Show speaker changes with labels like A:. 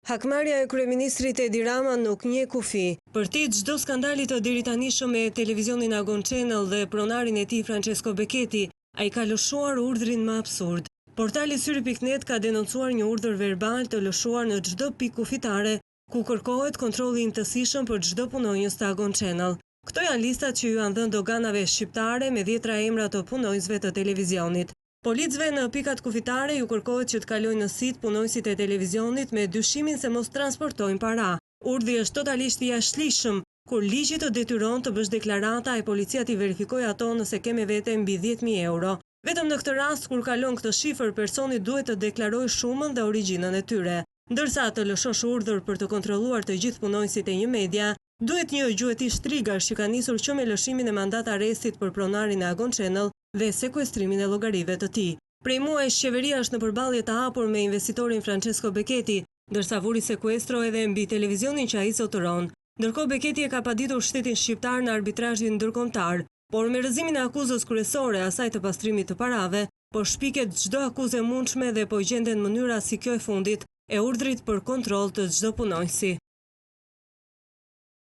A: Hakmarrja e kryeministrit Edi Rama nuk njeh kufi. Për ti çdo skandali të deritanishëm me televizionin Agon Channel dhe pronarin e tij Francesco Becchetti, ai ka lëshuar urdhrin më absurd. Portali Syri.net ka denoncuar një urdhër verbal të lëshuar në çdo pikë kufitare, ku kërkohet kontrolli i imtësishëm për çdo punonjës të Agon Channel. Këto janë listat që ju janë dhënë doganave shqiptare me 10 emra të punonjësve të televizionit. Policëve në pikat kufitare ju kërkohet që të kalojnë në sit punonjësit e televizionit me dyshimin se mos transportojnë para. Urdhri është totalisht i jashtëligjshëm, kur ligji të detyron të bësh deklarata e policia t'i verifikojë ato nëse ke me vete mbi 10.000 euro. Vetëm në këtë rast kur kalon këtë shifër, personi duhet të deklarojë shumën dhe origjinën e tyre. Ndërsa të lëshosh urdhër për të kontrolluar të gjithë punonjësit e një media, duhet një gjuetisht Trigash që ka nisur që me lëshimin e mandat arrestit për pronarin e Agon Channel dhe sekuestrimin e llogarive të tij. Prej muajsh qeveria është në përballje të hapur me investitorin Francesco Becchetti, ndërsa vuri sekuestro edhe mbi televizionin që ai zotëron. Ndërkohë Becchetti e ka paditur shtetin shqiptar në arbitrazhin ndërkombëtar, por me rrëzimin e akuzës kryesore, asaj të pastrimit të parave, po shpiket çdo akuzë e mundshme dhe po gjenden mënyra si kjo e fundit e urdhrit për kontroll të çdo punonjësi.